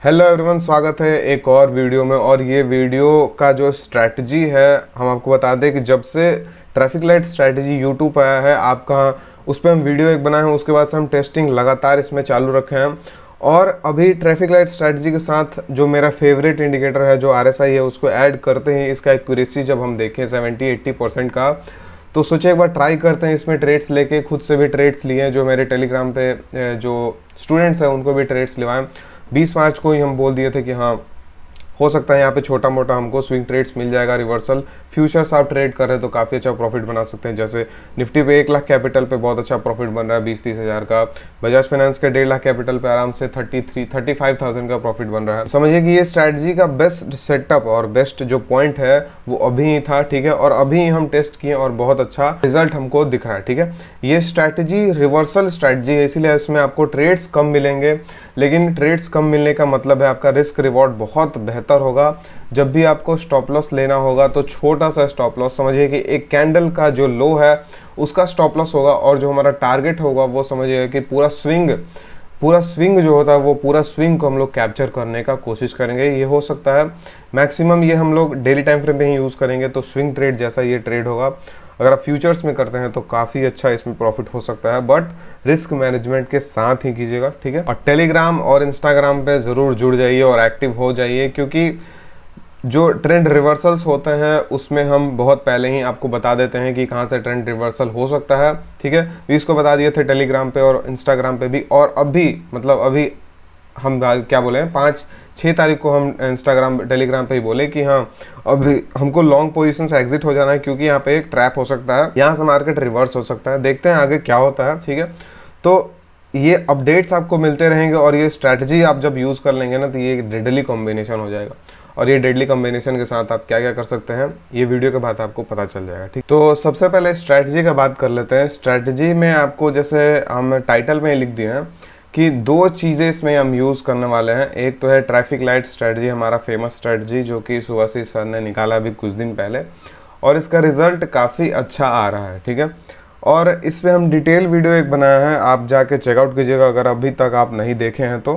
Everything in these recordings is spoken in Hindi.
हेलो एवरीवन, स्वागत है एक और वीडियो में। और ये वीडियो का जो स्ट्रैटेजी है, हम आपको बता दें कि जब से ट्रैफिक लाइट स्ट्रैटेजी यूट्यूब पे आया है, आपका उस पर हम वीडियो एक बनाए हैं, उसके बाद से हम टेस्टिंग लगातार इसमें चालू रखे हैं। और अभी ट्रैफिक लाइट स्ट्रैटेजी के साथ जो मेरा फेवरेट इंडिकेटर है, जो RSI है, उसको ऐड करते हैं। इसका एक्यूरेसी जब हम देखें 70-80% का, तो सोचे एक बार ट्राई करते हैं। इसमें ट्रेड्स लेके खुद से भी ट्रेड्स लिए हैं, जो मेरे टेलीग्राम पे जो स्टूडेंट्स हैं उनको भी ट्रेड्स लिवाएं। 20 मार्च को ही हम बोल दिए थे कि हाँ, हो सकता है यहाँ पे छोटा मोटा हमको स्विंग ट्रेड्स मिल जाएगा, रिवर्सल फ्यूचर्स आप ट्रेड कर रहे हैं तो काफ़ी अच्छा प्रॉफिट बना सकते हैं। जैसे निफ्टी पे 1 लाख कैपिटल पे बहुत अच्छा प्रॉफिट बन रहा है, 20-30 हज़ार का। बजाज फाइनेंस के 1.5 लाख कैपिटल पे आराम से 35,000 का प्रॉफिट बन रहा है। समझिए कि ये स्ट्रैटेजी का बेस्ट सेटअप और बेस्ट जो पॉइंट है वो अभी ही था, ठीक है। और अभी ही हम टेस्ट किए और बहुत अच्छा रिजल्ट हमको दिख रहा है, ठीक है। ये स्ट्रैटेजी रिवर्सल स्ट्रैटेजी है, इसीलिए इसमें आपको ट्रेड्स कम मिलेंगे। लेकिन ट्रेड्स कम मिलने का मतलब है आपका रिस्क रिवॉर्ड बहुत बेहतर होगा। जब भी आपको स्टॉप लॉस लेना होगा तो छोटा सा स्टॉप लॉस, समझिए कि एक कैंडल का जो लो है उसका स्टॉप लॉस होगा, और जो हमारा टारगेट होगा वो समझिए कि पूरा स्विंग जो होता है, वो पूरा स्विंग को हम लोग कैप्चर करने का कोशिश करेंगे। ये हो सकता है मैक्सिमम ये हम लोग डेली टाइम फ्रेम पे ही यूज़ करेंगे, तो स्विंग ट्रेड जैसा ये ट्रेड होगा। अगर आप फ्यूचर्स में करते हैं तो काफ़ी अच्छा इसमें प्रॉफिट हो सकता है, बट रिस्क मैनेजमेंट के साथ ही कीजिएगा, ठीक है। और टेलीग्राम और इंस्टाग्राम पे ज़रूर जुड़ जाइए और एक्टिव हो जाइए, क्योंकि जो ट्रेंड रिवर्सल्स होते हैं उसमें हम बहुत पहले ही आपको बता देते हैं कि कहाँ से ट्रेंड रिवर्सल हो सकता है, ठीक है। इसको बता दिए थे टेलीग्राम पे और इंस्टाग्राम पे भी। और अभी मतलब अभी हम क्या बोले हैं, 5-6 तारीख को हम इंस्टाग्राम टेलीग्राम पे ही बोले कि हाँ, अभी हमको लॉन्ग पोजीशन से एग्जिट हो जाना है, क्योंकि यहाँ पे एक ट्रैप हो सकता है, यहाँ से मार्केट रिवर्स हो सकता है। देखते हैं आगे क्या होता है, ठीक है। तो ये अपडेट्स आपको मिलते रहेंगे, और ये स्ट्रैटेजी आप जब यूज़ कर लेंगे ना, तो ये एक डेडली कॉम्बिनेशन हो जाएगा। और ये डेडली कॉम्बिनेशन के साथ आप क्या क्या कर सकते हैं, ये वीडियो के बाद आपको पता चल जाएगा, ठीक। तो सबसे पहले स्ट्रैटेजी का बात कर लेते हैं। स्ट्रैटेजी में आपको, जैसे हम टाइटल में लिख दिए हैं कि 2 चीज़ें इसमें हम यूज़ करने वाले हैं। एक तो है ट्रैफिक लाइट स्ट्रैटेजी, हमारा फेमस स्ट्रैटेजी, जो कि सुभाषी सर ने निकाला अभी कुछ दिन पहले, और इसका रिजल्ट काफ़ी अच्छा आ रहा है, ठीक है। और इस पर हम डिटेल वीडियो एक बनाया है, आप जाके चेकआउट कीजिएगा अगर अभी तक आप नहीं देखे हैं तो,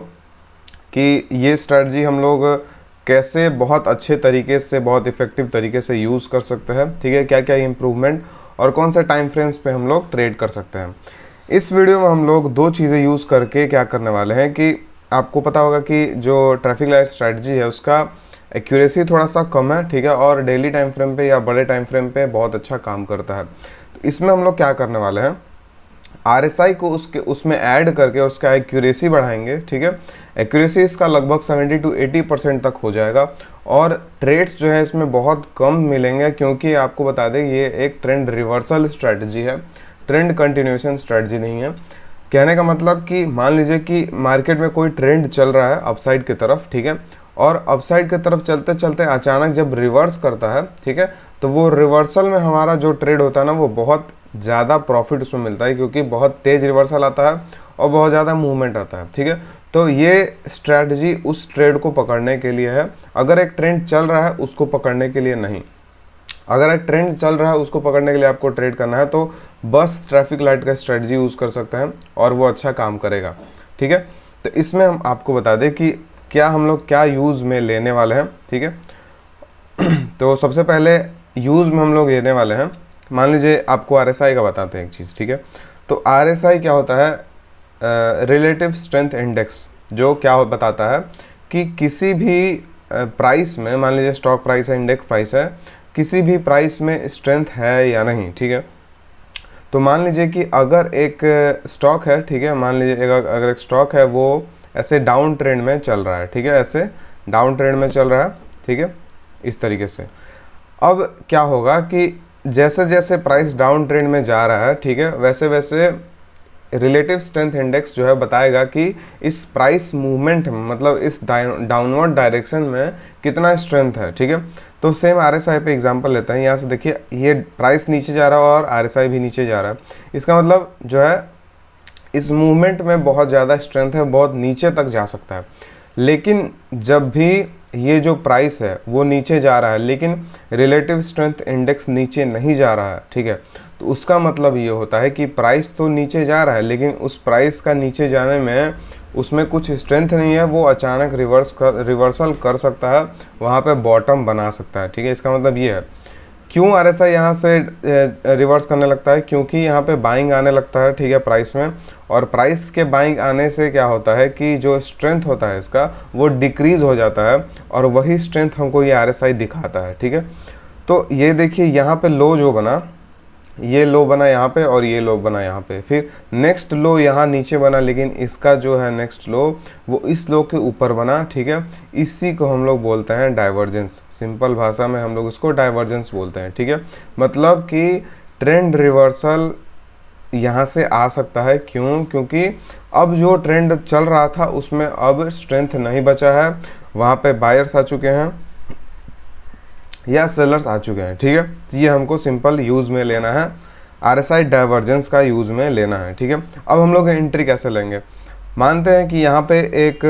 कि ये स्ट्रैटेजी हम लोग कैसे बहुत अच्छे तरीके से, बहुत इफेक्टिव तरीके से यूज़ कर सकते हैं, ठीक है। क्या क्या इम्प्रूवमेंट और कौन से टाइम फ्रेम्स पे हम लोग ट्रेड कर सकते हैं। इस वीडियो में हम लोग 2 चीज़ें यूज़ करके क्या करने वाले हैं कि आपको पता होगा कि जो ट्रैफिक लाइट स्ट्रैटेजी है उसका एक्यूरेसी थोड़ा सा कम है, ठीक है, और डेली टाइम फ्रेम पे या बड़े टाइम फ्रेम पे बहुत अच्छा काम करता है। तो इसमें हम लोग क्या करने वाले हैं, RSI को उसमें ऐड करके उसका एक्यूरेसी बढ़ाएंगे, ठीक है। एक्यूरेसी इसका लगभग 70-80% तक हो जाएगा, और ट्रेड्स जो है इसमें बहुत कम मिलेंगे, क्योंकि आपको बता दें ये एक ट्रेंड रिवर्सल स्ट्रैटेजी है, ट्रेंड कंटिन्यूएशन स्ट्रैटेजी नहीं है। कहने का मतलब कि मान लीजिए कि मार्केट में कोई ट्रेंड चल रहा है अपसाइड की तरफ, ठीक है, और अपसाइड की तरफ चलते चलते अचानक जब रिवर्स करता है, ठीक है, तो वो रिवर्सल में हमारा जो ट्रेड होता है ना, वो बहुत ज़्यादा प्रॉफिट उसमें मिलता है, क्योंकि बहुत तेज़ रिवर्सल आता है और बहुत ज़्यादा मूवमेंट आता है, ठीक है। तो ये स्ट्रैटेजी उस ट्रेड को पकड़ने के लिए है। अगर एक ट्रेंड चल रहा है उसको पकड़ने के लिए नहीं, अगर एक ट्रेंड चल रहा है उसको पकड़ने के लिए आपको ट्रेड करना है, तो बस ट्रैफिक लाइट का स्ट्रैटेजी यूज़ कर सकते हैं और वो अच्छा काम करेगा, ठीक है। तो इसमें हम आपको बता दें कि क्या हम लोग क्या यूज़ में लेने वाले हैं, ठीक है। तो सबसे पहले यूज़ में हम लोग लेने वाले हैं, मान लीजिए आपको RSI का बताते हैं एक चीज़, ठीक है। तो RSI क्या होता है, रिलेटिव स्ट्रेंथ इंडेक्स, जो क्या बताता है कि किसी भी प्राइस में, मान लीजिए स्टॉक प्राइस है, इंडेक्स प्राइस है, किसी भी प्राइस में स्ट्रेंथ है या नहीं, ठीक है। तो मान लीजिए कि अगर एक स्टॉक है, ठीक है, मान लीजिए अगर एक स्टॉक है वो ऐसे डाउन ट्रेंड में चल रहा है, ठीक है, ऐसे डाउन ट्रेंड में चल रहा है, ठीक है, इस तरीके से। अब क्या होगा कि जैसे जैसे प्राइस डाउन ट्रेंड में जा रहा है, ठीक है, वैसे वैसे रिलेटिव स्ट्रेंथ इंडेक्स जो है बताएगा कि इस प्राइस मूवमेंट में, मतलब इस डाउनवर्ड डायरेक्शन में कितना स्ट्रेंथ है, ठीक है। तो सेम RSI पे एग्जांपल लेते हैं। यहाँ से देखिए, ये प्राइस नीचे जा रहा है और RSI भी नीचे जा रहा है। इसका मतलब जो है इस मूवमेंट में बहुत ज़्यादा स्ट्रेंथ है, बहुत नीचे तक जा सकता है। लेकिन जब भी ये जो प्राइस है वो नीचे जा रहा है, लेकिन रिलेटिव स्ट्रेंथ इंडेक्स नीचे नहीं जा रहा है, ठीक है, तो उसका मतलब ये होता है कि प्राइस तो नीचे जा रहा है, लेकिन उस प्राइस का नीचे जाने में उसमें कुछ स्ट्रेंथ नहीं है, वो अचानक रिवर्सल कर सकता है, वहाँ पे बॉटम बना सकता है, ठीक है। इसका मतलब ये है क्यों आरएसआई यहाँ से रिवर्स करने लगता है, क्योंकि यहाँ पे बाइंग आने लगता है, ठीक है, प्राइस में। और प्राइस के बाइंग आने से क्या होता है कि जो स्ट्रेंथ होता है इसका वो डिक्रीज़ हो जाता है, और वही स्ट्रेंथ हमको ये आरएसआई दिखाता है, ठीक है। तो ये देखिए यहाँ पे लो जो बना, ये लो बना यहाँ पे और ये लो बना यहाँ पे, फिर नेक्स्ट लो यहाँ नीचे बना, लेकिन इसका जो है नेक्स्ट लो वो इस लो के ऊपर बना, ठीक है। इसी को हम लोग बोलते हैं डाइवर्जेंस, सिंपल भाषा में हम लोग इसको डाइवर्जेंस बोलते हैं, ठीक है। मतलब कि ट्रेंड रिवर्सल यहाँ से आ सकता है, क्यों? क्योंकि अब जो ट्रेंड चल रहा था उसमें अब स्ट्रेंथ नहीं बचा है, वहाँ पे बायर्स आ चुके हैं या सेलर्स आ चुके हैं, ठीक है। तो ये हमको सिंपल यूज़ में लेना है, आरएसआई डाइवर्जेंस का यूज़ में लेना है, ठीक है। अब हम लोग एंट्री कैसे लेंगे? मानते हैं कि यहाँ पे एक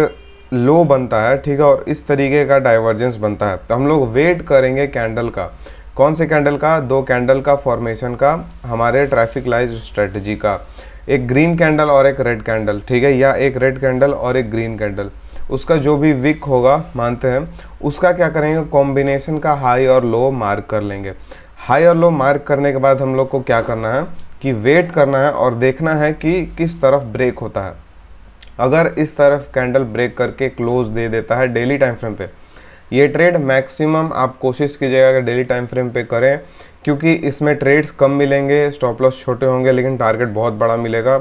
लो बनता है, ठीक है, और इस तरीके का डाइवर्जेंस बनता है, तो हम लोग वेट करेंगे कैंडल का। कौन से कैंडल का? दो कैंडल का फॉर्मेशन का, हमारे ट्रैफिक लाइट स्ट्रेटजी का, एक ग्रीन कैंडल और एक रेड कैंडल, ठीक है, या एक रेड कैंडल और एक ग्रीन कैंडल। उसका जो भी विक होगा मानते हैं, उसका क्या करेंगे, कॉम्बिनेशन का हाई और लो मार्क कर लेंगे। हाई और लो मार्क करने के बाद हम लोग को क्या करना है कि वेट करना है और देखना है कि किस तरफ ब्रेक होता है। अगर इस तरफ कैंडल ब्रेक करके क्लोज दे देता है डेली टाइम फ्रेम पे, ये ट्रेड मैक्सिमम आप कोशिश कीजिएगा कि डेली टाइम फ्रेम पे करें, क्योंकि इसमें ट्रेड्स कम मिलेंगे, स्टॉप लॉस छोटे होंगे, लेकिन टारगेट बहुत बड़ा मिलेगा।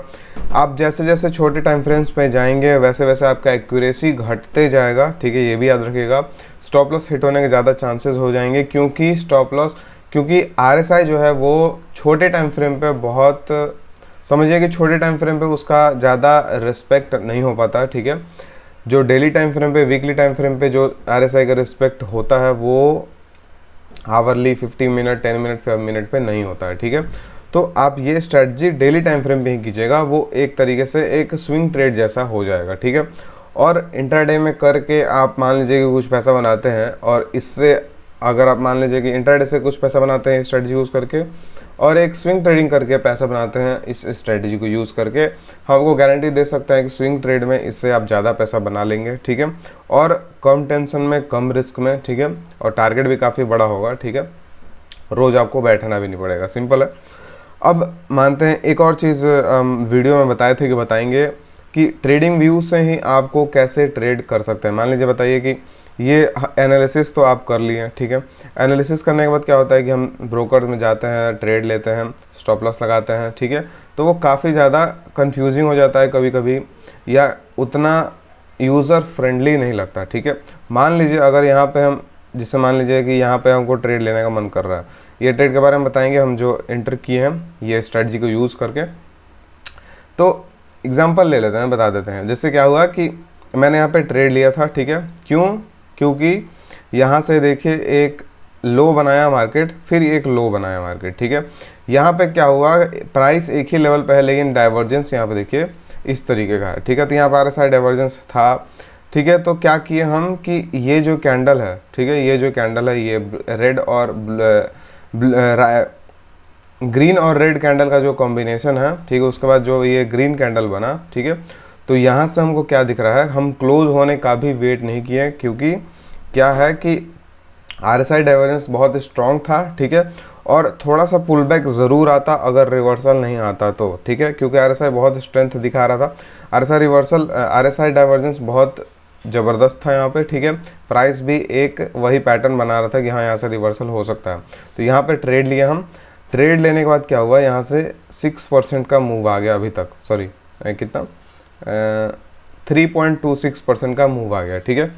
आप जैसे जैसे छोटे टाइम फ्रेम्स पे जाएंगे वैसे वैसे आपका एक्यूरेसी घटते जाएगा, ठीक है, ये भी याद रखिएगा। स्टॉप लॉस हिट होने के ज़्यादा चांसेस हो जाएंगे, क्योंकि आरएसआई जो है वो छोटे टाइम फ्रेम पे बहुत, समझिए कि छोटे टाइम फ्रेम पे उसका ज़्यादा रिस्पेक्ट नहीं हो पाता, ठीक है। जो डेली टाइम फ्रेम पे, वीकली टाइम फ्रेम पे जो आरएसआई का रिस्पेक्ट होता है वो आवरली 50 मिनट, 10 मिनट, 5 मिनट पे नहीं होता है, ठीक है। तो आप ये स्ट्रेटजी डेली टाइम फ्रेम पे ही कीजिएगा, वो एक तरीके से एक स्विंग ट्रेड जैसा हो जाएगा, ठीक है। और इंट्राडे में करके आप मान लीजिए कि कुछ पैसा बनाते हैं, और इससे अगर आप मान लीजिए कि इंट्राडे से कुछ पैसा बनाते हैं स्ट्रेटजी यूज़ करके, और एक स्विंग ट्रेडिंग करके पैसा बनाते हैं इस स्ट्रेटजी को यूज़ करके, हम आपको गारंटी दे सकते हैं कि स्विंग ट्रेड में इससे आप ज़्यादा पैसा बना लेंगे, ठीक है, और कम टेंशन में, कम रिस्क में, ठीक है, और टारगेट भी काफ़ी बड़ा होगा, ठीक है, रोज़ आपको बैठना भी नहीं पड़ेगा, सिंपल है। अब मानते हैं एक और चीज़ वीडियो में बताए थे कि बताएंगे कि ट्रेडिंग व्यू से ही आपको कैसे ट्रेड कर सकते हैं। मान लीजिए बताइए कि ये एनालिसिस तो आप कर लिए हैं, ठीक है। एनालिसिस करने के बाद क्या होता है कि हम ब्रोकर में जाते हैं, ट्रेड लेते हैं, स्टॉप लॉस लगाते हैं, ठीक है, तो वो काफ़ी ज़्यादा कंफ्यूजिंग हो जाता है कभी कभी, या उतना यूज़र फ्रेंडली नहीं लगता, ठीक है। मान लीजिए अगर यहाँ पे हम, जिससे मान लीजिए कि यहाँ पे हमको ट्रेड लेने का मन कर रहा है, ये ट्रेड के बारे में बताएंगे हम जो एंटर किए हैं ये स्ट्रेटजी को यूज़ करके। तो एग्जांपल ले लेते हैं, बता देते हैं। जैसे क्या हुआ कि मैंने यहाँ पे ट्रेड लिया था, ठीक है, क्योंकि यहाँ से देखिए एक लो बनाया मार्केट, फिर एक लो बनाया मार्केट, ठीक है। यहाँ पे क्या हुआ, प्राइस एक ही लेवल पे है, लेकिन डाइवर्जेंस यहाँ पे देखिए इस तरीके का है, ठीक है। तो यहाँ पर आर एस आई डाइवर्जेंस था, ठीक है। तो क्या किए हम कि ये जो कैंडल है, ठीक है, ये जो कैंडल है, ये रेड और ग्रीन और रेड कैंडल का जो कॉम्बिनेशन है, ठीक है, उसके बाद जो ये ग्रीन कैंडल बना, ठीक है। तो यहाँ से हमको क्या दिख रहा है, हम क्लोज होने का भी वेट नहीं किए, क्योंकि क्या है कि आरएसआई डाइवर्जेंस बहुत स्ट्रॉन्ग था, ठीक है, और थोड़ा सा पुल बैक ज़रूर आता अगर रिवर्सल नहीं आता तो, ठीक है, क्योंकि आरएसआई बहुत स्ट्रेंथ दिखा रहा था। आरएसआई डाइवर्जेंस बहुत ज़बरदस्त था यहाँ पे, ठीक है। प्राइस भी एक वही पैटर्न बना रहा था कि हाँ यहाँ से रिवर्सल हो सकता है। तो यहाँ पे ट्रेड लिया हम, ट्रेड लेने के बाद क्या हुआ, यहाँ से 6% का मूव आ गया अभी तक, सॉरी कितना 3.26% का मूव आ गया, ठीक है।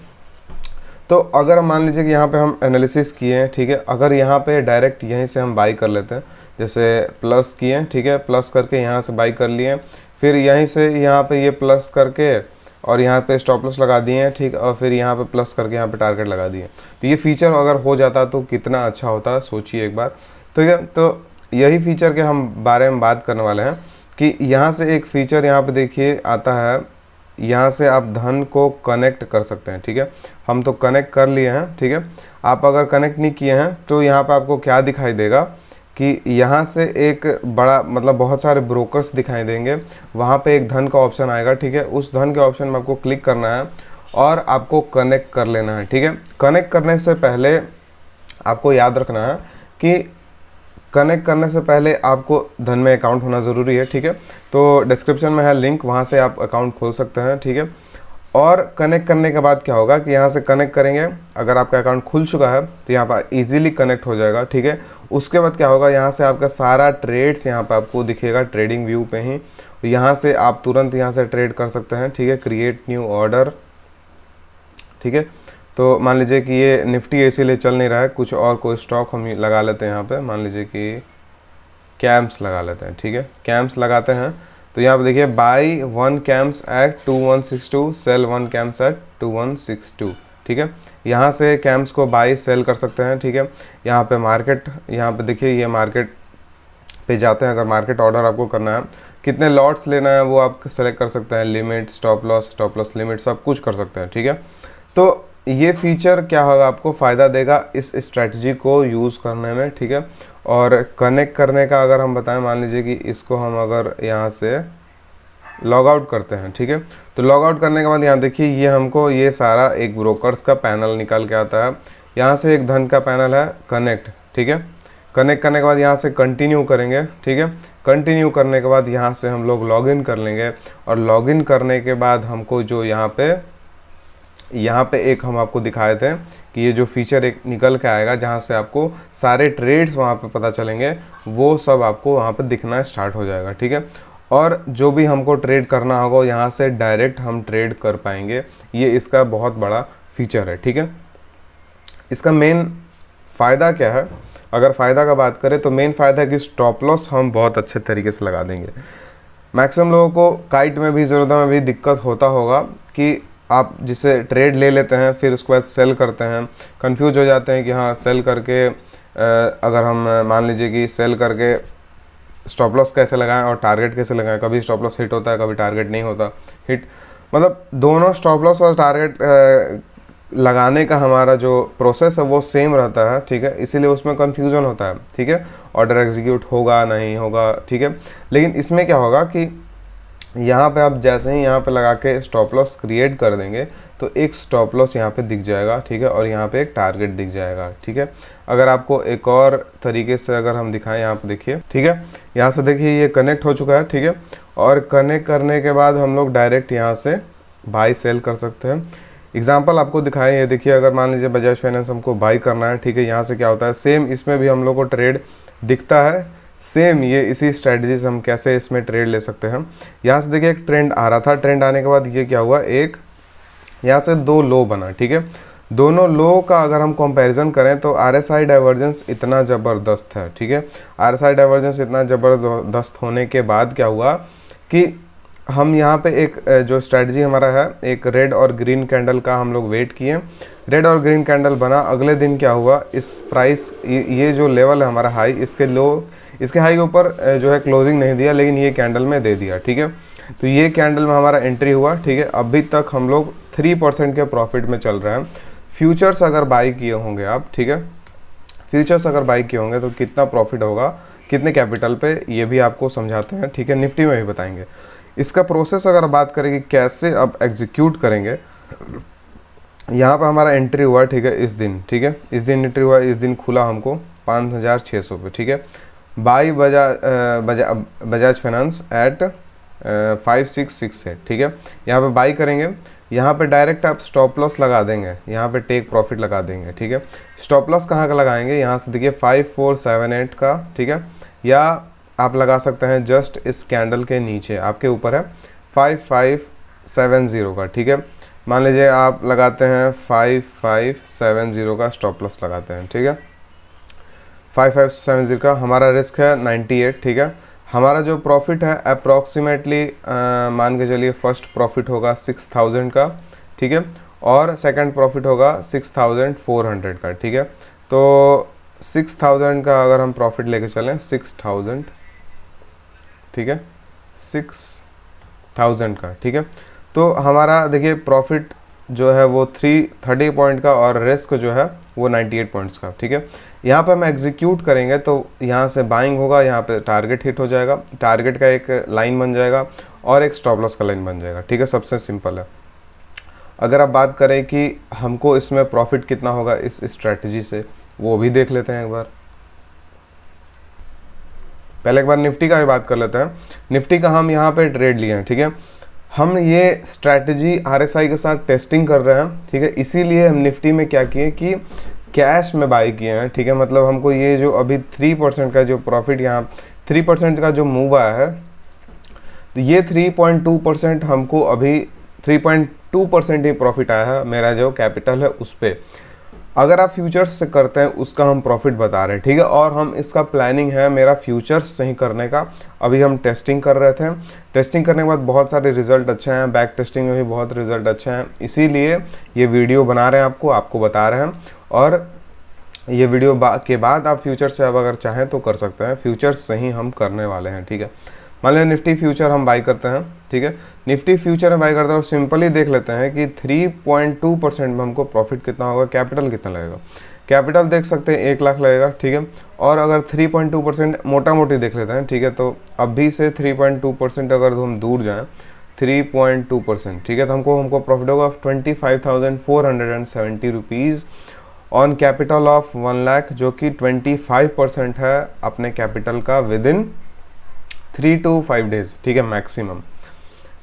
तो अगर मान लीजिए कि यहाँ पे हम एनालिसिस किए हैं, ठीक है, अगर यहाँ पे डायरेक्ट यहीं से हम बाई कर लेते हैं, जैसे प्लस किए, ठीक है, प्लस करके यहाँ से बाई कर लिए, फिर यहीं से यहाँ पे ये प्लस करके और यहाँ पे स्टॉप लॉस लगा दिए हैं, ठीक, और फिर यहाँ पे प्लस करके यहाँ पे टारगेट लगा दिए। तो ये फीचर अगर हो जाता तो कितना अच्छा होता, सोचिए एक बार, ठीक है। तो यही फीचर के हम बारे में बात करने वाले हैं कि यहाँ से एक फीचर यहाँ पे देखिए आता है, यहाँ से आप धन को कनेक्ट कर सकते हैं, ठीक है। हम तो कनेक्ट कर लिए हैं, ठीक है। आप अगर कनेक्ट नहीं किए हैं तो यहाँ पे आपको क्या दिखाई देगा कि यहाँ से एक बड़ा मतलब बहुत सारे ब्रोकर्स दिखाई देंगे, वहाँ पे एक धन का ऑप्शन आएगा, ठीक है। उस धन के ऑप्शन में आपको क्लिक करना है और आपको कनेक्ट कर लेना है, ठीक है। कनेक्ट करने से पहले आपको याद रखना है कि कनेक्ट करने से पहले आपको धन में अकाउंट होना ज़रूरी है, ठीक है। तो डिस्क्रिप्शन में है लिंक, वहाँ से आप अकाउंट खोल सकते हैं, ठीक है। और कनेक्ट करने के बाद क्या होगा कि यहाँ से कनेक्ट करेंगे, अगर आपका अकाउंट खुल चुका है तो यहाँ पर इजीली कनेक्ट हो जाएगा, ठीक है। उसके बाद क्या होगा, यहाँ से आपका सारा ट्रेड्स यहाँ पे आपको दिखेगा ट्रेडिंग व्यू पे ही। यहाँ से आप तुरंत यहाँ से ट्रेड कर सकते हैं, ठीक है। क्रिएट न्यू ऑर्डर, ठीक है। तो मान लीजिए कि ये निफ्टी इसीलिए चल नहीं रहा है, कुछ और कोई स्टॉक हम लगा लेते हैं यहाँ पे, मान लीजिए कि कैम्स लगा लेते हैं, ठीक है। कैम्स लगाते हैं तो यहाँ पे देखिए buy 1 CAMS at 2162, sell 1 CAMS at 2162, ठीक है। यहाँ से कैम्स को बाई सेल कर सकते हैं, ठीक है। यहाँ पे मार्केट, यहाँ पे देखिए ये मार्केट पे जाते हैं, अगर मार्केट ऑर्डर आपको करना है, कितने लॉट्स लेना है वो आप सेलेक्ट कर सकते हैं, लिमिट, स्टॉप लॉस लिमिट सब कुछ कर सकते हैं, ठीक है। तो ये फीचर क्या होगा, आपको फ़ायदा देगा इस स्ट्रेटजी को यूज़ करने में, ठीक है। और कनेक्ट करने का अगर हम बताएं, मान लीजिए कि इसको हम अगर यहाँ से लॉग आउट करते हैं, ठीक है। तो लॉग आउट करने के बाद यहाँ देखिए ये हमको ये सारा एक ब्रोकर्स का पैनल निकल के आता है। यहाँ से एक धन का पैनल है कनेक्ट, ठीक है। कनेक्ट करने के बाद यहाँ से कंटिन्यू करेंगे, ठीक है। कंटिन्यू करने के बाद यहाँ से हम लोग लॉगिन कर लेंगे, और लॉगिन करने के बाद हमको जो यहाँ पे एक हम आपको दिखाए थे कि ये जो फीचर एक निकल के आएगा, जहाँ से आपको सारे ट्रेड्स वहाँ पे पता चलेंगे, वो सब आपको वहाँ पे दिखना स्टार्ट हो जाएगा, ठीक है। और जो भी हमको ट्रेड करना होगा यहाँ से डायरेक्ट हम ट्रेड कर पाएंगे। ये इसका बहुत बड़ा फीचर है, ठीक है। इसका मेन फ़ायदा क्या है, अगर फ़ायदा का बात करें तो मेन फ़ायदा है कि स्टॉप लॉस हम बहुत अच्छे तरीके से लगा देंगे। मैक्सिमम लोगों को काइट में भी ज़रूरत में भी दिक्कत होता होगा कि आप जिसे ट्रेड ले लेते हैं फिर उसके बाद सेल करते हैं, कंफ्यूज हो जाते हैं कि हाँ सेल करके अगर हम मान लीजिए कि सेल करके स्टॉप लॉस कैसे लगाएं और टारगेट कैसे लगाएं, कभी स्टॉप लॉस हिट होता है, कभी टारगेट नहीं होता हिट, मतलब दोनों स्टॉप लॉस और टारगेट लगाने का हमारा जो प्रोसेस है वो सेम रहता है, ठीक है। इसीलिए उसमें कन्फ्यूज़न होता है, ठीक है। ऑर्डर एग्जीक्यूट होगा नहीं होगा, ठीक है। लेकिन इसमें क्या होगा कि यहाँ पे आप जैसे ही यहाँ पे लगा के स्टॉप लॉस क्रिएट कर देंगे तो एक स्टॉप लॉस यहाँ पे दिख जाएगा, ठीक है। और यहाँ पे एक टारगेट दिख जाएगा, ठीक है। अगर आपको एक और तरीके से अगर हम दिखाएं, यहाँ पे देखिए, ठीक है। यहाँ से देखिए ये कनेक्ट हो चुका है, ठीक है। और कनेक्ट करने के बाद हम लोग डायरेक्ट यहाँ से बाई सेल कर सकते हैं। एग्जाम्पल आपको दिखाएं, ये देखिए अगर मान लीजिए बजाज फाइनेंस हमको बाई करना है, ठीक है। यहाँ से क्या होता है, सेम इसमें भी हम लोग को ट्रेड दिखता है, सेम ये इसी स्ट्रेटजी से हम कैसे इसमें ट्रेड ले सकते हैं। यहाँ से देखिए एक ट्रेंड आ रहा था, ट्रेंड आने के बाद ये क्या हुआ, एक यहाँ से 2 लो बना, ठीक है। दोनों लो का अगर हम कंपैरिजन करें तो आरएसआई डाइवर्जेंस इतना ज़बरदस्त है, ठीक है। आरएसआई डाइवर्जेंस इतना ज़बरदस्त होने के बाद क्या हुआ कि हम यहाँ पे एक जो स्ट्रेटजी हमारा है, एक रेड और ग्रीन कैंडल का हम लोग वेट किए, रेड और ग्रीन कैंडल बना, अगले दिन क्या हुआ, इस प्राइस ये जो लेवल है हमारा हाई, इसके लो, इसके हाई के ऊपर जो है क्लोजिंग नहीं दिया, लेकिन ये कैंडल में दे दिया, ठीक है। तो ये कैंडल में हमारा एंट्री हुआ, ठीक है। अभी तक हम लोग 3% के प्रॉफिट में चल रहे हैं। फ्यूचर्स अगर बाई किए होंगे आप, ठीक है, फ्यूचर्स अगर बाई किए होंगे तो कितना प्रॉफिट होगा, कितने कैपिटल पे, ये भी आपको समझाते हैं, ठीक है। निफ्टी में भी बताएंगे। इसका प्रोसेस अगर बात करें कि कैसे अब एग्जीक्यूट करेंगे, यहाँ पर हमारा एंट्री हुआ, ठीक है, इस दिन, ठीक है, इस दिन एंट्री हुआ, इस दिन खुला हमको 5600 पे, ठीक है। बाई बजाज फाइनेंस एट 5668, ठीक है। यहाँ पे बाई करेंगे, यहाँ पे डायरेक्ट आप स्टॉप लॉस लगा देंगे, यहाँ पे टेक प्रॉफिट लगा देंगे, ठीक है। स्टॉप लॉस कहाँ का लगाएंगे, यहाँ से देखिए 5478 का, ठीक है, या आप लगा सकते हैं जस्ट इस कैंडल के नीचे, आपके ऊपर है, 5570 का, ठीक है। मान लीजिए आप लगाते हैं 5570 का स्टॉप लॉस लगाते हैं, ठीक है। 5570 का हमारा रिस्क है 98, ठीक है। हमारा जो प्रॉफिट है अप्रॉक्सीमेटली मान के चलिए फर्स्ट प्रॉफिट होगा 6000 का, ठीक है, और सेकंड प्रॉफिट होगा 6400 का, ठीक है। तो 6000 का अगर हम प्रॉफिट लेके चलें, 6000, ठीक है, 6000 का, ठीक है। तो हमारा देखिए प्रॉफिट जो है वो 30 पॉइंट का और रिस्क जो है वो 98 पॉइंट्स का, ठीक है। यहाँ पर हम एग्जीक्यूट करेंगे तो यहाँ से बाइंग होगा, यहाँ पे टारगेट हिट हो जाएगा, टारगेट का एक लाइन बन जाएगा और एक स्टॉप लॉस का लाइन बन जाएगा, ठीक है। सबसे सिंपल है। अगर आप बात करें कि हमको इसमें प्रॉफिट कितना होगा इस स्ट्रैटेजी से, वो भी देख लेते हैं एक बार। पहले एक बार निफ्टी का भी बात कर लेते हैं। निफ्टी का हम यहाँ पे ट्रेड लिए हैं, ठीक है। हम ये स्ट्रैटेजी RSI के साथ टेस्टिंग कर रहे हैं, ठीक है। इसीलिए हम निफ्टी में क्या किए कि कैश में बाई किए हैं, ठीक है। मतलब हमको ये जो अभी 3% का जो प्रॉफिट, यहाँ 3% का जो मूव आया है, तो ये 3.2% हमको अभी 3.2% ही प्रॉफिट आया है। मेरा जो कैपिटल है उस पर, अगर आप फ्यूचर्स से करते हैं उसका हम प्रॉफिट बता रहे हैं, ठीक है। और हम इसका प्लानिंग है मेरा फ्यूचर्स से ही करने का। अभी हम टेस्टिंग कर रहे थे, टेस्टिंग करने के बाद बहुत सारे रिजल्ट अच्छे हैं, बैक टेस्टिंग में भी बहुत रिजल्ट अच्छे हैं, इसीलिए ये वीडियो बना रहे हैं, आपको बता रहे हैं। और ये वीडियो के बाद आप फ्यूचर्स से अब अगर चाहें तो कर सकते हैं, फ्यूचर्स से ही हम करने वाले हैं, ठीक है। मान लिया निफ्टी फ्यूचर हम बाई करते हैं, ठीक है। निफ्टी फ्यूचर में बाई करते हैं और सिंपली देख लेते हैं कि 3.2% में हमको प्रॉफिट कितना होगा, कैपिटल कितना लगेगा। कैपिटल देख सकते हैं 1 लाख लगेगा, ठीक है। और अगर 3.2% मोटा मोटी देख लेते हैं, ठीक है, तो अभी से 3.2% अगर हम दूर जाएँ 3.2%, ठीक है, तो हमको प्रॉफिट होगा 25,470 rupees on capital of 1 lakh, जो कि 25% है अपने कैपिटल का विद इन 3 to 5 डेज, ठीक है, मैक्सिमम।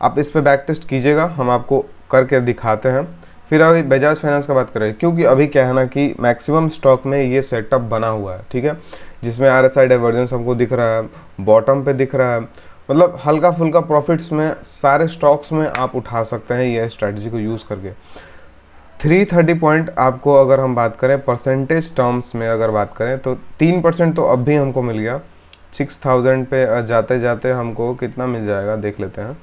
आप इस पे बैक टेस्ट कीजिएगा, हम आपको करके दिखाते हैं। फिर अभी बजाज फाइनेंस का बात करें, क्योंकि अभी क्या है ना कि मैक्सिमम स्टॉक में ये सेटअप बना हुआ है, ठीक है, जिसमें RSI डाइवर्जेंस हमको दिख रहा है, बॉटम पे दिख रहा है, मतलब हल्का फुल्का प्रॉफिट्स में सारे स्टॉक्स में आप उठा सकते हैं ये स्ट्रैटेजी को यूज़ करके। 330 पॉइंट आपको अगर हम बात करें परसेंटेज टर्म्स में अगर बात करें तो 3% तो अब भी हमको मिल गया। 6000 पे जाते जाते हमको कितना मिल जाएगा देख लेते हैं।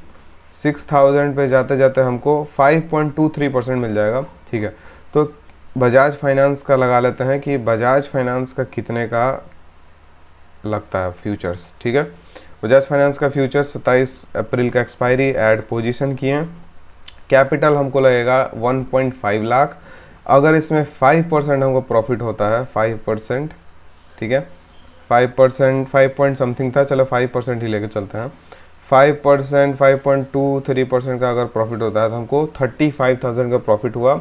6000 पे जाते जाते हमको 5.23% मिल जाएगा, ठीक है। तो बजाज फाइनेंस का लगा लेते हैं कि बजाज फाइनेंस का कितने का लगता है फ्यूचर्स, ठीक है। बजाज फाइनेंस का फ्यूचर्स 27 अप्रैल का एक्सपायरी, ऐड पोजीशन किए, कैपिटल हमको लगेगा 1.5 लाख। अगर इसमें 5% हमको प्रॉफिट होता है, 5%, ठीक है, 5%, 5 पॉइंट समथिंग था, चलो 5% ही लेके चलते हैं। 5%, 5.23% का अगर प्रॉफिट होता है तो हमको 35,000 का प्रॉफिट हुआ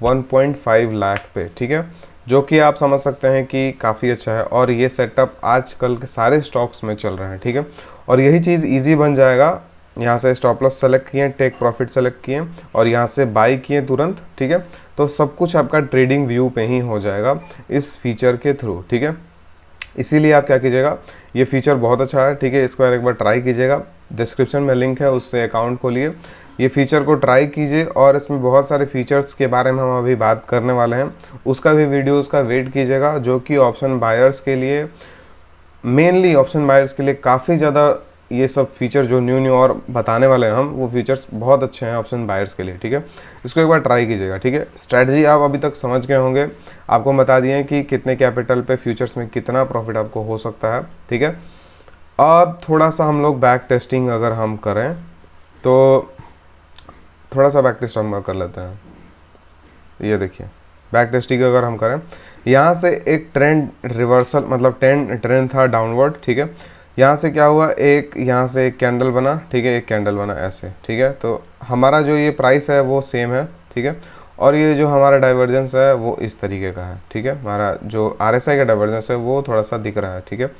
1.5 लाख पे, ठीक है, जो कि आप समझ सकते हैं कि काफ़ी अच्छा है। और ये सेटअप आजकल के सारे स्टॉक्स में चल रहे हैं, ठीक है। और यही चीज़ ईजी बन जाएगा, यहाँ से स्टॉप लॉस सेलेक्ट किए, टेक प्रॉफिट सेलेक्ट किए और यहाँ से बाई किए तुरंत, ठीक है। तो सब कुछ आपका ट्रेडिंग व्यू पे ही हो जाएगा इस फीचर के थ्रू, ठीक है। इसीलिए आप क्या कीजिएगा, ये फीचर बहुत अच्छा है, ठीक है, इसको एक बार ट्राई कीजिएगा। डिस्क्रिप्शन में लिंक है, उससे अकाउंट खोलिए, ये फीचर को ट्राई कीजिए। और इसमें बहुत सारे फीचर्स के बारे में हम अभी बात करने वाले हैं, उसका भी वीडियोस का वेट कीजिएगा, जो कि ऑप्शन बायर्स के लिए, मेनली ऑप्शन बायर्स के लिए काफ़ी ज़्यादा ये सब फीचर जो न्यू और बताने वाले हैं हम, वो फीचर्स बहुत अच्छे हैं ऑप्शन बायर्स के लिए, ठीक है। इसको एक बार ट्राई कीजिएगा, ठीक है। स्ट्रैटेजी आप अभी तक समझ गए होंगे, आपको बता दिए कि कितने कैपिटल पे फ्यूचर्स में कितना प्रॉफिट आपको हो सकता है, ठीक है। अब थोड़ा सा हम लोग बैक टेस्टिंग अगर हम करें तो थोड़ा सा बैक टेस्ट हम कर लेते हैं। ये देखिए, बैक टेस्टिंग अगर हम करें, यहाँ से एक ट्रेंड रिवर्सल, मतलब ट्रेंड था डाउनवर्ड, ठीक है। यहाँ से क्या हुआ, यहाँ से एक कैंडल बना, ठीक है, एक कैंडल बना ऐसे, ठीक है। तो हमारा जो ये प्राइस है वो सेम है, ठीक है। और ये जो हमारा डाइवर्जेंस है वो इस तरीके का है, ठीक है। हमारा जो RSI का डाइवर्जेंस है वो थोड़ा सा दिख रहा है, ठीक है।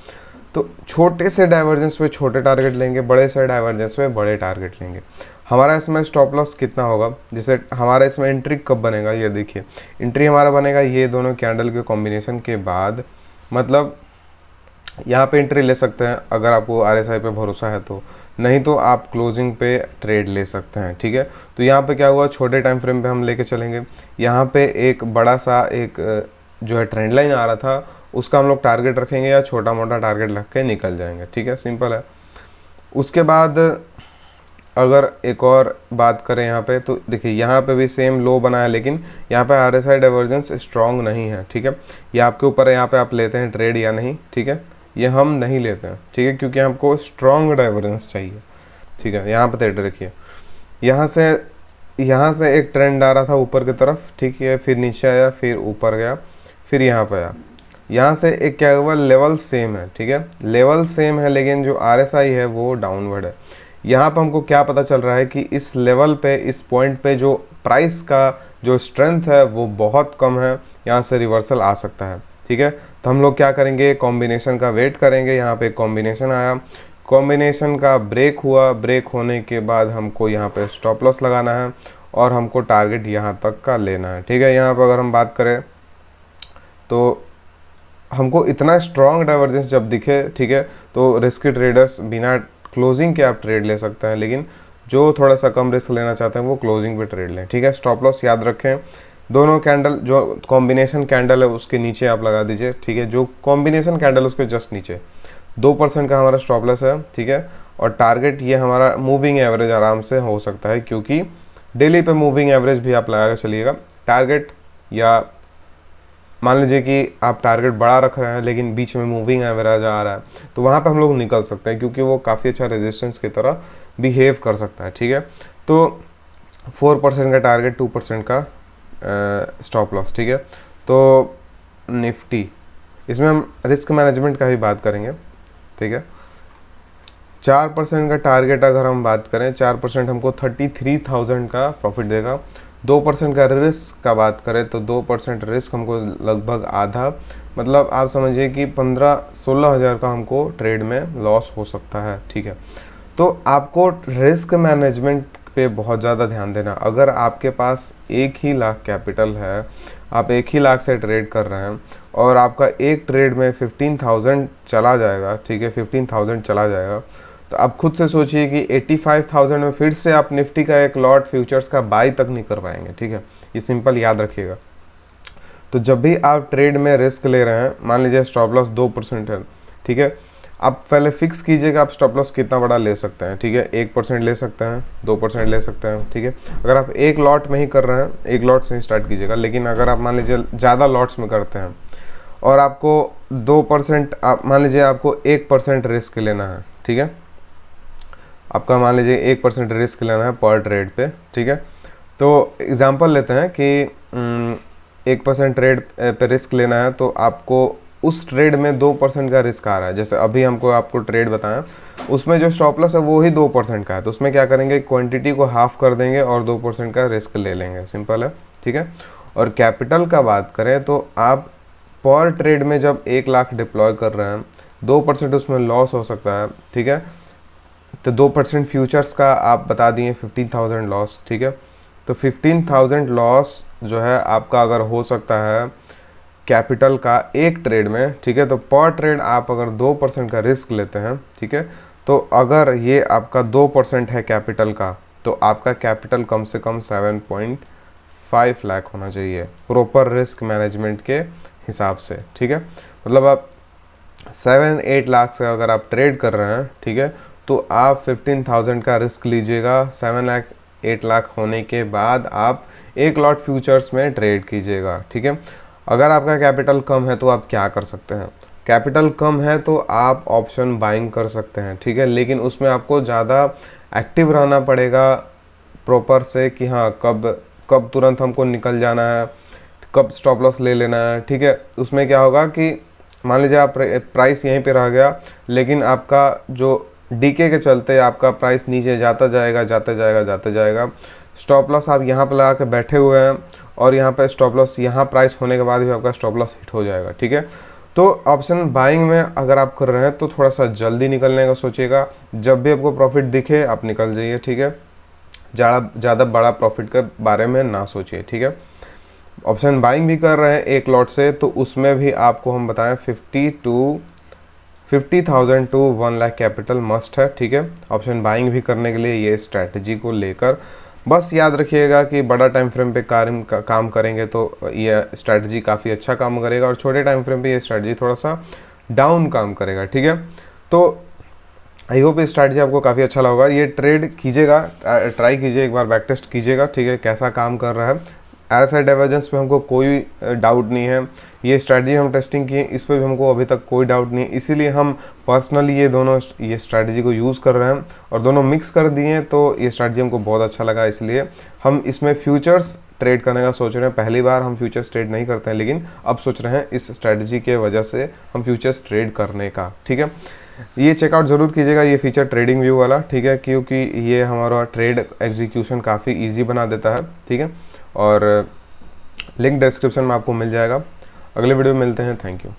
तो छोटे से डाइवर्जेंस पे छोटे टारगेट लेंगे, बड़े से डाइवर्जेंस पे बड़े टारगेट लेंगे। हमारा इसमें स्टॉप लॉस कितना होगा, जैसे हमारा इसमें एंट्री कब बनेगा, ये देखिए, एंट्री हमारा बनेगा ये दोनों कैंडल के कॉम्बिनेशन के बाद, मतलब यहाँ पे एंट्री ले सकते हैं अगर आपको RSI पे भरोसा है तो, नहीं तो आप क्लोजिंग पे ट्रेड ले सकते हैं, ठीक है। तो यहाँ पे क्या हुआ, छोटे टाइम फ्रेम पे हम लेके चलेंगे, यहाँ पे एक बड़ा सा एक जो है ट्रेंड लाइन आ रहा था, उसका हम लोग टारगेट रखेंगे या छोटा मोटा टारगेट रख के निकल जाएंगे, ठीक है, सिंपल है। उसके बाद अगर एक और बात करें यहाँ पे, तो देखिए यहाँ पे भी सेम लो बना है, लेकिन यहाँ पे RSI डाइवर्जेंस स्ट्रॉन्ग नहीं है, ठीक है। ये आपके ऊपर है, यहाँ पे आप लेते हैं ट्रेड या नहीं, ठीक है। ये हम नहीं लेते हैं, ठीक है, क्योंकि हमको स्ट्रॉन्ग डाइवर्जेंस चाहिए, ठीक है। यहाँ पे ट्रेड रखिए, यहाँ से यहाँ से एक ट्रेंड आ रहा था ऊपर की तरफ, ठीक है, फिर नीचे आया, फिर ऊपर गया, फिर यहाँ पे आया। यहाँ से एक क्या हुआ, लेवल सेम है, ठीक है, लेवल सेम है, लेकिन जो RSI है वो डाउनवर्ड है। यहाँ पे हमको क्या पता चल रहा है कि इस लेवल पे, इस पॉइंट पे जो प्राइस का जो स्ट्रेंथ है वो बहुत कम है, यहाँ से रिवर्सल आ सकता है, ठीक है। तो हम लोग क्या करेंगे, कॉम्बिनेशन का वेट करेंगे। यहाँ पे कॉम्बिनेशन आया, कॉम्बिनेशन का ब्रेक हुआ, ब्रेक होने के बाद हमको यहाँ पे स्टॉप लॉस लगाना है और हमको टारगेट यहाँ तक का लेना है, ठीक है। यहाँ पर अगर हम बात करें तो हमको इतना स्ट्रॉन्ग डाइवर्जेंस जब दिखे, ठीक है, तो रिस्की ट्रेडर्स बिना क्लोजिंग के आप ट्रेड ले सकते हैं, लेकिन जो थोड़ा सा कम रिस्क लेना चाहते हैं वो क्लोजिंग पे ट्रेड लें, ठीक है। स्टॉप लॉस याद रखें, दोनों कैंडल जो कॉम्बिनेशन कैंडल है उसके नीचे आप लगा दीजिए, ठीक है, जो कॉम्बिनेशन कैंडल उसके जस्ट नीचे 2% का हमारा स्टॉप लॉस है, ठीक है। और टारगेट ये हमारा मूविंग एवरेज आराम से हो सकता है, क्योंकि डेली पे मूविंग एवरेज भी आप लगा के चलिएगा। टारगेट या मान लीजिए कि आप टारगेट बड़ा रख रहे हैं लेकिन बीच में मूविंग एवरेज आ रहा है, तो वहाँ पे हम लोग निकल सकते हैं, क्योंकि वो काफ़ी अच्छा रेजिस्टेंस की तरह बिहेव कर सकता है, ठीक है। तो 4% का टारगेट, 2% का स्टॉप लॉस, ठीक है। तो निफ्टी, इसमें हम रिस्क मैनेजमेंट का भी बात करेंगे, ठीक है। 4% का टारगेट अगर हम बात करें, 4% हमको 33,000 का प्रॉफिट देगा। 2% का रिस्क का बात करें तो 2% रिस्क हमको लगभग आधा, मतलब आप समझिए कि 15-16 हज़ार का हमको ट्रेड में लॉस हो सकता है, ठीक है। तो आपको रिस्क मैनेजमेंट पे बहुत ज़्यादा ध्यान देना। अगर आपके पास 1 ही लाख कैपिटल है, आप 1 ही लाख से ट्रेड कर रहे हैं और आपका एक ट्रेड में 15,000 चला जाएगा, ठीक है, 15,000 चला जाएगा, तो आप खुद से सोचिए कि 85,000 में फिर से आप निफ्टी का एक लॉट फ्यूचर्स का बाई तक नहीं कर पाएंगे, ठीक है। ये सिंपल याद रखिएगा। तो जब भी आप ट्रेड में रिस्क ले रहे हैं, मान लीजिए स्टॉप लॉस 2% है, ठीक है, आप पहले फिक्स कीजिएगा आप स्टॉप लॉस कितना बड़ा ले सकते हैं, ठीक है। 1% ले सकते हैं, 2% ले सकते हैं, ठीक है। अगर आप एक लॉट में ही कर रहे हैं, एक लॉट से ही स्टार्ट कीजिएगा। लेकिन अगर आप मान लीजिए ज़्यादा लॉट्स में करते हैं और आपको 2%, आप मान लीजिए आपको 1% रिस्क लेना है, ठीक है, आपका मान लीजिए 1% रिस्क लेना है पर ट्रेड पे, ठीक है। तो एग्जांपल लेते हैं कि 1% ट्रेड पे रिस्क लेना है, तो आपको उस ट्रेड में 2% का रिस्क आ रहा है। जैसे अभी हमको आपको ट्रेड बताया, उसमें जो स्टॉप लॉस है वो ही 2% का है, तो उसमें क्या करेंगे, क्वांटिटी को हाफ कर देंगे और 2% का रिस्क ले लेंगे, सिंपल है, ठीक है। और कैपिटल का बात करें तो आप पर ट्रेड में जब 1 लाख डिप्लॉय कर रहे हैं, 2% उसमें लॉस हो सकता है, ठीक है। तो 2% फ्यूचर्स का आप बता दिए 15,000 लॉस, ठीक है। तो 15,000 लॉस जो है आपका अगर हो सकता है कैपिटल का एक ट्रेड में, ठीक है, तो पर ट्रेड आप अगर 2% का रिस्क लेते हैं, ठीक है, तो अगर ये आपका 2% है कैपिटल का, तो आपका कैपिटल कम से कम 7.5 लाख होना चाहिए प्रॉपर रिस्क मैनेजमेंट के हिसाब से, ठीक है। मतलब आप 7-8 लाख से अगर आप ट्रेड कर रहे हैं, ठीक है, तो आप 15,000 का रिस्क लीजिएगा। 7-8 लाख होने के बाद आप एक लॉट फ्यूचर्स में ट्रेड कीजिएगा, ठीक है। अगर आपका कैपिटल कम है तो आप क्या कर सकते हैं, कैपिटल कम है तो आप ऑप्शन बाइंग कर सकते हैं, ठीक है, लेकिन उसमें आपको ज़्यादा एक्टिव रहना पड़ेगा प्रॉपर से कि हाँ कब तुरंत हमको निकल जाना है, कब स्टॉप लॉस ले लेना है, ठीक है। उसमें क्या होगा कि मान लीजिए आप प्राइस यहीं पे रह गया, लेकिन आपका जो डीके के चलते आपका प्राइस नीचे जाता जाएगा, स्टॉप लॉस आप यहाँ पर लगा के बैठे हुए हैं और यहाँ पे स्टॉप लॉस, यहाँ प्राइस होने के बाद भी आपका स्टॉप लॉस हिट हो जाएगा, ठीक है। तो ऑप्शन बाइंग में अगर आप कर रहे हैं तो थोड़ा सा जल्दी निकलने का सोचिएगा। जब भी आपको प्रॉफिट दिखे आप निकल जाइए, ठीक है, ज़्यादा बड़ा प्रॉफिट के बारे में ना सोचिए, ठीक है। ऑप्शन बाइंग भी कर रहे हैं एक लॉट से, तो उसमें भी आपको हम बताएं 50,000 टू 1 लाख कैपिटल मस्ट है, ठीक है, ऑप्शन बाइंग भी करने के लिए ये स्ट्रैटेजी को लेकर। बस याद रखिएगा कि बड़ा टाइम फ्रेम पे काम करेंगे तो ये स्ट्रैटेजी काफ़ी अच्छा काम करेगा और छोटे टाइम फ्रेम पे ये स्ट्रैटेजी थोड़ा सा डाउन काम करेगा, ठीक है। तो आई होप ये स्ट्रैटेजी आपको काफ़ी अच्छा लगा। ये ट्रेड कीजिएगा, ट्राई कीजिए, एक बार बैक टेस्ट कीजिएगा, ठीक है, कैसा काम कर रहा है। RSI डाइवर्जेंस पे हमको कोई डाउट नहीं है। ये स्ट्रैटेजी हम टेस्टिंग किए, इस पर भी हमको अभी तक कोई डाउट नहीं है, इसीलिए हम पर्सनली ये स्ट्रैटेजी को यूज़ कर रहे हैं और दोनों मिक्स कर दिए हैं। तो ये स्ट्रैटेजी हमको बहुत अच्छा लगा, इसलिए हम इसमें फ्यूचर्स ट्रेड करने का सोच रहे हैं। पहली बार हम फ्यूचर्स ट्रेड नहीं करते हैं, लेकिन अब सोच रहे हैं इस स्ट्रैटेजी के वजह से हम फ्यूचर्स ट्रेड करने का। ठीक है, ये चेकआउट ज़रूर कीजिएगा ये फीचर ट्रेडिंग व्यू वाला। ठीक है, क्योंकि ये हमारा ट्रेड एग्जीक्यूशन काफ़ी ईजी बना देता है। ठीक है, और लिंक डिस्क्रिप्शन में आपको मिल जाएगा। अगले वीडियो में मिलते हैं। Thank you.